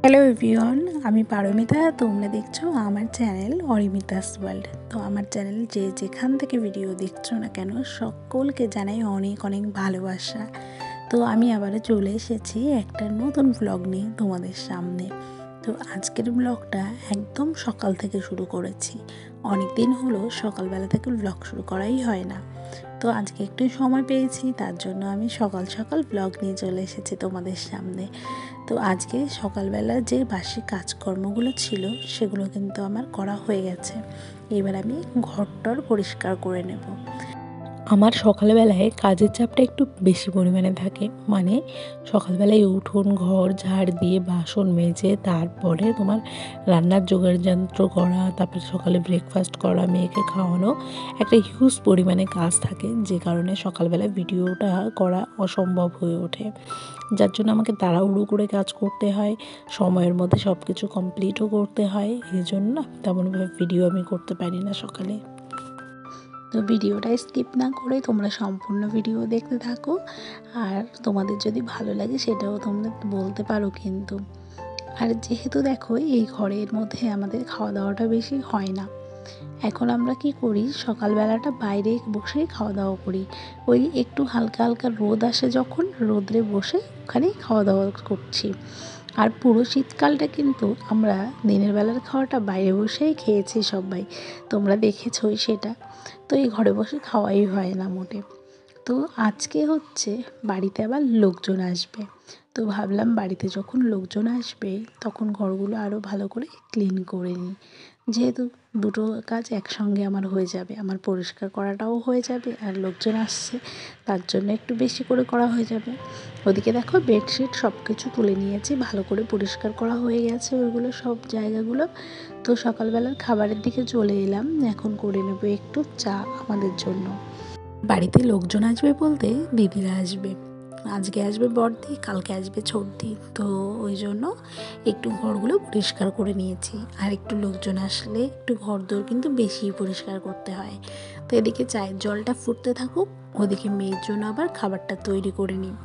Hello everyone, আমি পারমিতা। তোমরা দেখছো আমার চ্যানেল অরিমিতাস ওয়ার্ল্ড। তো আমার চ্যানেল যে যেখান থেকে ভিডিও দেখছো না কেন, সকলকে জানাই অনেক অনেক ভালোবাসা। তো আমি আবারও চলে এসেছি একটা নতুন ব্লগ নিয়ে তোমাদের সামনে। তো আজকের ব্লগটা একদম সকাল থেকে শুরু করেছি। অনেক দিন হলো সকালবেলা থেকে ব্লগ শুরু করাই হয় না। তো আজকে একটু সময় পেয়েছি, তার জন্য আমি সকাল সকাল ব্লগ নিয়ে চলে এসেছি তোমাদের সামনে। তো আজকে সকালবেলা যে বাসি কাজকর্মগুলো ছিল সেগুলো কিন্তু আমার করা হয়ে গেছে। এবার আমি ঘরটর পরিষ্কার করে নেব। আমার সকালবেলায় কাজের চাপটা একটু বেশি পরিমাণে থাকে, মানে সকালবেলায় উঠোন ঘর ঝাড় দিয়ে বাসন মেজে তারপরে তোমার রান্নার জোগাড় যন্ত্র করা, তারপরে সকালে ব্রেকফাস্ট করা, মেয়েকে খাওয়ানো, একটা হিউজ পরিমাণে কাজ থাকে, যে কারণে সকালবেলায় ভিডিওটা করা অসম্ভব হয়ে ওঠে। যার জন্য আমাকে তাড়াহুড়ো করে কাজ করতে হয়, সময়ের মধ্যে সব কিছু কমপ্লিটও করতে হয়। এই জন্য তেমনভাবে ভিডিও আমি করতে পারি না সকালে। তো ভিডিওটা স্কিপ না করে তোমরা সম্পূর্ণ ভিডিও দেখতে থাকো, আর তোমাদের যদি ভালো লাগে সেটাও তোমরা বলতে পারো কিন্তু। আর যেহেতু দেখো এই ঘরের মধ্যে আমাদের খাওয়া দাওয়াটা বেশি হয় না, এখন আমরা কি করি, সকালবেলাটা বাইরে বসে খাওয়া দাওয়া করি। ওই একটু হালকা হালকা রোদ আসে যখন, রোদে বসে ওখানেই খাওয়া দাওয়া করছি। আর পুরো শীতকালটা কিন্তু আমরা দিনের বেলার খাওয়াটা বাইরে বসেই খেয়েছি সবাই, তোমরা দেখেছই সেটা। তো এই ঘরে বসে খাওয়াই হয় না মোটে। তো আজকে হচ্ছে বাড়িতে আবার লোকজন আসবে। তো ভাবলাম বাড়িতে যখন লোকজন আসবে তখন ঘরগুলো আরও ভালো করে ক্লিন করে নিই, যেহেতু দুটো কাজ একসঙ্গে আমার হয়ে যাবে, আমার পরিষ্কার করাটাও হয়ে যাবে আর লোকজন আসছে তার জন্য একটু বেশি করে করা হয়ে যাবে। ওদিকে দেখো বেডশিট সব কিছু তুলে নিয়েছি, ভালো করে পরিষ্কার করা হয়ে গেছে ওইগুলো সব জায়গাগুলো। তো সকালবেলার খাবারের দিকে চলে এলাম, এখন করে নেব একটু চা আমাদের জন্য। বাড়িতে লোকজন আসবে বলতে দিদিরা আসবে, আজকে আসবে বড়দি, কালকে আসবে ছোটদি। তো ওই জন্য একটু ঘরগুলো পরিষ্কার করে নিয়েছি। আর একটু লোকজন আসলে একটু ঘরদোর কিন্তু বেশি পরিষ্কার করতে হয়। তো এদিকে চায়ের জলটা ফুটতে থাকুক, ওদিকে মেয়ের জন্য আবার খাবারটা তৈরি করে নিই।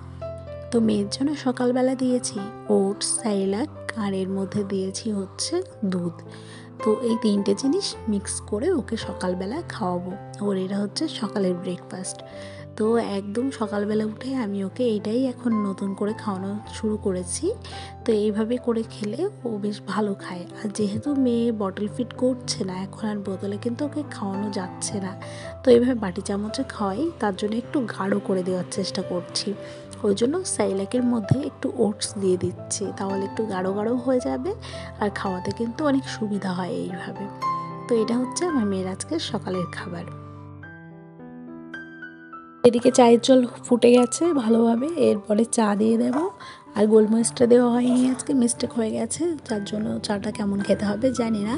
তো মেয়ের জন্য সকালবেলা দিয়েছি ওটস, সাইলাক, আর এর মধ্যে দিয়েছি হচ্ছে দুধ। তো এই তিনটে জিনিস মিক্স করে ওকে সকালবেলা খাওয়াবো, ওর এটা হচ্ছে সকালের ব্রেকফাস্ট। তো একদম সকালবেলা উঠে আমি ওকে এইটাই এখন নতুন করে খাওয়ানো শুরু করেছি। তো এইভাবে করে খেলে ও বেশ ভালো খায়। আর যেহেতু মেয়ে বটল ফিট করছে না এখন, আর বোতলে কিন্তু ওকে খাওয়ানো যাচ্ছে না, তো এইভাবে বাটি চামচে খাওয়াই, তার জন্য একটু গাঢ় করে দেওয়ার চেষ্টা করছি। ওই জন্য সাইলাকের মধ্যে একটু ওটস দিয়ে দিচ্ছি, তাহলে একটু গাঢ় গাঢ় হয়ে যাবে আর খাওয়াতে কিন্তু অনেক সুবিধা হয় এইভাবে। তো এটা হচ্ছে আমার মেয়ের আজকে সকালের খাবার। এদিকে চায়ের জল ফুটে গেছে ভালোভাবে, এরপরে চা দিয়ে দেব। আর গোলমরিচটা দেওয়া হয়নি, আজকে মিস্টেক হয়ে গেছে, যার জন্য চাটা কেমন খেতে হবে জানি না।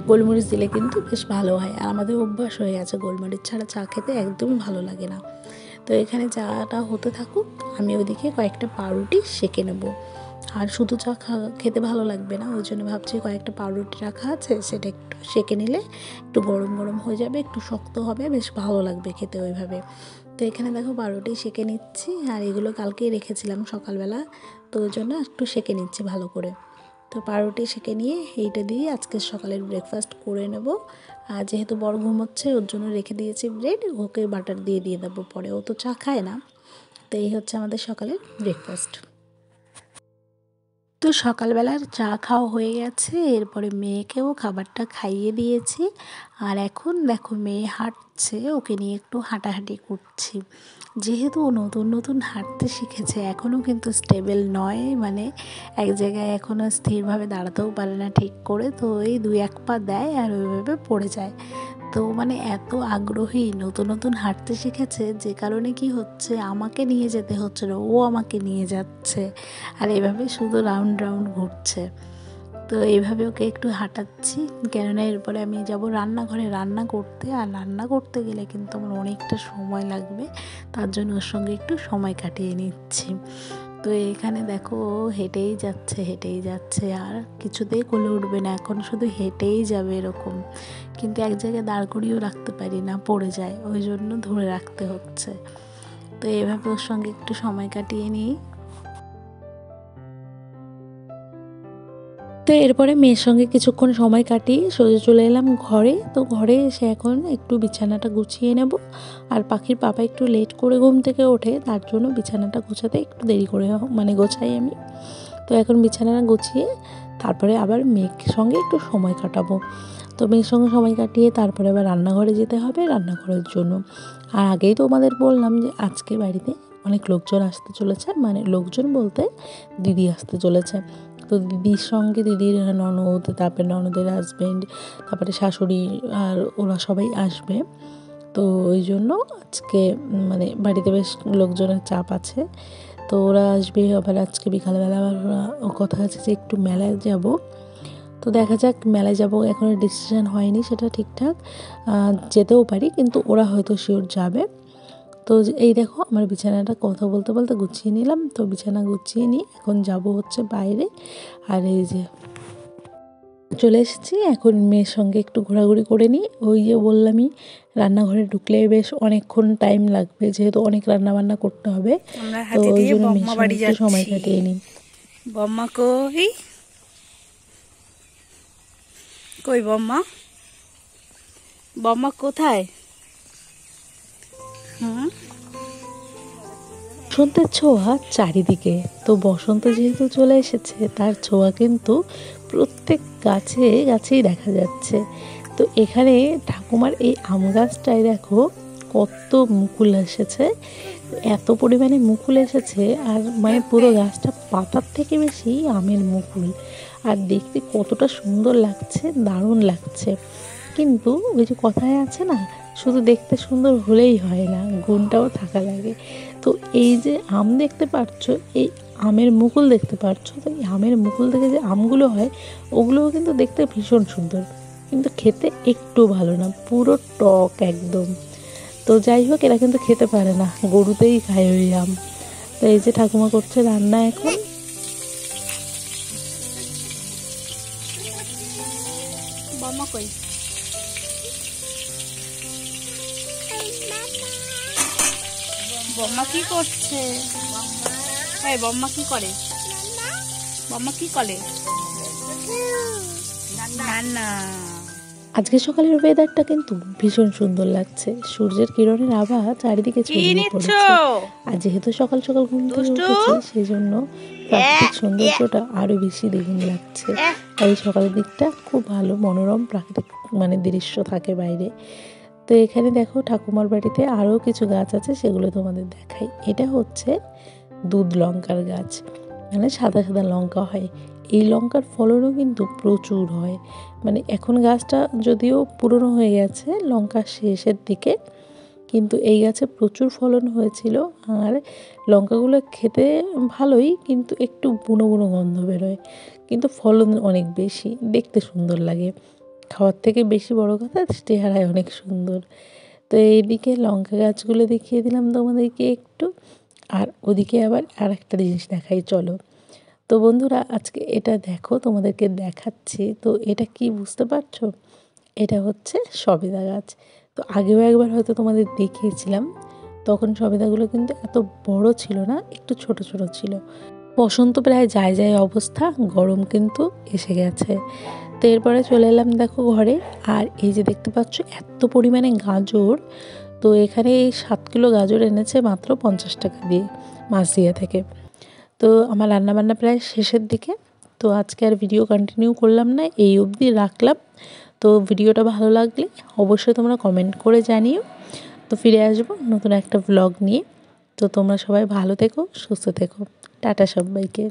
গোলমরিচ দিলে কিন্তু বেশ ভালো হয়, আর আমাদের অভ্যাস হয়ে গেছে গোলমরিচ ছাড়া চা খেতে একদমই ভালো লাগে না। তো এখানে চাটা হতে থাকুক, আমি ওদিকে কয়েকটা পাউরুটি সেঁকে নেব। আর শুধু চা খেতে ভালো লাগবে না, ওই জন্য ভাবছি কয়েকটা পাউরুটি রাখা আছে, সেটা একটু সেঁকে নিলে একটু গরম গরম হয়ে যাবে, একটু শক্ত হবে, বেশ ভালো লাগবে খেতে ওইভাবে। তো এখানে দেখো পাউরুটি সেঁকে নিচ্ছি, আর এগুলো কালকেই রেখেছিলাম সকালবেলা, তো ওই জন্য একটু সেঁকে নিচ্ছি ভালো করে। তো পাউরুটি সেঁকে নিয়ে এইটা দিয়ে আজকে সকালের ব্রেকফাস্ট করে নেব। আর যেহেতু বড় ঘুমোচ্ছে ওর জন্য রেখে দিয়েছি ব্রেড, ওকে বাটার দিয়ে দেবো পরে, ও তো চা খায় না। তো এই হচ্ছে আমাদের সকালের ব্রেকফাস্ট। তো সকালবেলার চা খাওয়া হয়ে গেছে, এরপরে মেয়েকেও খাবারটা খাইয়ে দিয়েছি। আর এখন দেখো মেয়ে হাঁটছে, ওকে নিয়ে একটু হাঁটাহাঁটি করছি। যেহেতু ও নতুন নতুন হাঁটতে শিখেছে, এখনও কিন্তু স্টেবল নয়, মানে এক জায়গায় এখনও স্থিরভাবে দাঁড়াতেও পারে না ঠিক করে, তো এই 2-1 পা দেয় আর ওইভাবে পড়ে যায়। তো মানে এত আগ্রহী, নতুন নতুন হাঁটতে শিখেছে, যে কারণে কি হচ্ছে, আমাকে নিয়ে যেতে হচ্ছে না, ও আমাকে নিয়ে যাচ্ছে, আর এভাবে শুধু রাউন্ড রাউন্ড ঘুরছে। তো এইভাবে ওকে একটু হাঁটাচ্ছি, কেননা এরপরে আমি যাব রান্নাঘরে রান্না করতে, আর রান্না করতে গেলে কিন্তু আমার অনেকটা সময় লাগবে, তার জন্য ওর সঙ্গে একটু সময় কাটিয়ে নিচ্ছি। তো এখানে দেখো হেঁটেই যাচ্ছে হেঁটেই যাচ্ছে, আর কিছুতেই কোলে উঠবে না, এখন শুধু হেঁটেই যাবে এরকম। কিন্তু এক জায়গায় দাঁড় করিয়েও রাখতে পারি না, পড়ে যায়, ওই জন্য ধরে রাখতে হচ্ছে। তো এভাবে ওর সঙ্গে একটু সময় কাটিয়ে নিই। তো এরপরে মেয়ের সঙ্গে কিছুক্ষণ সময় কাটিয়ে সোজা চলে এলাম ঘরে। তো ঘরে এসে এখন একটু বিছানাটা গুছিয়ে নেব। আর পাখির পাপা একটু লেট করে ঘুম থেকে ওঠে, তার জন্য বিছানাটা গোছাতে একটু দেরি করে গোছাই আমি। তো এখন বিছানাটা গুছিয়ে তারপরে আবার মেয়ের সঙ্গে একটু সময় কাটাবো। তো মেয়ের সঙ্গে সময় কাটিয়ে তারপরে আবার রান্নাঘরে যেতে হবে রান্নাঘরের জন্য। আর আগেই তো আমাদের বললাম যে আজকে বাড়িতে অনেক লোকজন আসতে চলেছে, লোকজন বলতে দিদি আসতে চলেছে। তো দিদির সঙ্গে দিদির ননদ, তারপরে ননদের হাজব্যান্ড, তারপরে শাশুড়ি আর ওরা সবাই আসবে। তো ওই জন্য আজকে বাড়িতে বেশ লোকজনের চাপ আছে। তো ওরা আসবে। আবার আজকে বিকালবেলা আবার কথা আছে যে একটু মেলায় যাব। তো দেখা যাক, মেলায় যাব এখনও ডিসিশন হয়নি সেটা ঠিকঠাক, যেতেও পারি, কিন্তু ওরা হয়তো শিওর যাবে। তো এই দেখো আমার বিছানাটা কথা বলতে বলতে গুছিয়ে নিলাম। তো বিছানা গুছিয়ে নিয়ে এখন যাব হচ্ছে বাইরে। আর এই যে চলে এসেছি, এখন মেয়ের সঙ্গে একটু ঘোরাঘুরি করে নিই। ওই যে বললামই, রান্নাঘরে ঢুকলে বেশ অনেকক্ষণ টাইম লাগবে, যেহেতু অনেক রান্নাবান্না করতে হবে। তো ওই জন্য মেয়ের সঙ্গে একটু সময় কাটিয়ে নিই। বম্মা কই কই বম্মা, বম্মা কোথায়? বসন্তের ছোঁয়া চারিদিকে। তো বসন্ত যেহেতু চলে এসেছে, তার ছোঁয়া কিন্তু প্রত্যেক গাছে গাছেই দেখা যাচ্ছে। তো এখানে ঠাকুমার এই আম গাছটায় দেখো কত মুকুল এসেছে, এত পরিমাণে মুকুল এসেছে। আর পুরো গাছটা পাতার থেকে বেশি আমের মুকুল। আর দেখতে কতটা সুন্দর লাগছে, দারুণ লাগছে। কিন্তু ওই যে কথায় আছে না, শুধু দেখতে সুন্দর হলেই হয় না, গুণটাও থাকা লাগে। তো এই যে আম দেখতে পাচ্ছ, এই আমের মুকুল দেখতে পাচ্ছ, তো এই আমের মুকুল থেকে যে আমগুলো হয় ওগুলোও কিন্তু দেখতে ভীষণ সুন্দর, কিন্তু খেতে একটু ভালো না, পুরো টক একদম। তো যাই হোক, এরা কিন্তু খেতে পারে না, গরুতেই খায় ওই আম। তো এই যে ঠাকুমা করছে রান্না এখন। বম্মা কই? বম্মা কি করছে? এই বম্মা কি করে? বম্মা কি করে? না। আজকে সকালের ওয়েদারটা কিন্তু ভীষণ সুন্দর লাগছে, সূর্যের কিরণের আভা চারিদিকে ছড়িয়ে পড়েছে। আর যেহেতু সকাল সকাল ঘুম থেকে উঠেছি, সেই জন্য প্রাকৃতিক সৌন্দর্যটা আরো বেশি দ্বিগুণ লাগছে। এই সকালের দিকটা খুব ভালো মনোরম প্রাকৃতিক দৃশ্য থাকে বাইরে। তো এখানে দেখো ঠাকুমার বাড়িতে আরও কিছু গাছ আছে, সেগুলো তোমাদের দেখাই। এটা হচ্ছে দুধ লঙ্কার গাছ, সাদা সাদা লঙ্কা হয়। এই লঙ্কার ফলনও কিন্তু প্রচুর হয়। এখন গাছটা যদিও পুরনো হয়ে গেছে, লঙ্কা শেষের দিকে, কিন্তু এই গাছে প্রচুর ফলন হয়েছিল। আর লঙ্কাগুলো খেতে ভালোই, কিন্তু একটু বুনো বুনো গন্ধ বেরোয়, কিন্তু ফলন অনেক বেশি, দেখতে সুন্দর লাগে। খাওয়ার থেকে বেশি বড় কথা, চেহারায় অনেক সুন্দর। তো এইদিকে লঙ্কা গাছগুলো দেখিয়ে দিলাম তোমাদেরকে একটু। আর ওদিকে আবার আর একটা জিনিস দেখাই, চলো। তো বন্ধুরা, আজকে এটা দেখো, তোমাদেরকে দেখাচ্ছি। তো এটা কি বুঝতে পারছো? এটা হচ্ছে সবেদা গাছ। তো আগেও একবার হয়তো তোমাদের দেখিয়েছিলাম, তখন সবেদাগুলো কিন্তু এত বড় ছিল না, একটু ছোট ছোট ছিল। বসন্ত প্রায় যায় যায় অবস্থা, গরম কিন্তু এসে গেছে। তো এরপরে চলে এলাম দেখো ঘরে। আর এই যে দেখতে পাচ্ছ এত পরিমাণে গাজর। তো এখানে এই 7 কিলো গাজর এনেছে মাত্র 50 টাকা দিয়ে মাছদিয়া থেকে। তো আমার রান্নাবান্না প্রায় শেষের দিকে। তো আজকে আর ভিডিও কন্টিনিউ করলাম না, এই অবধি রাখলাম। তো ভিডিওটা ভালো লাগলে অবশ্যই তোমরা কমেন্ট করে জানিও। তো ফিরে আসবো নতুন একটা ব্লগ নিয়ে। তো তোমরা সবাই ভালো থেকো, সুস্থ থেকো। টাটা সবাইকে।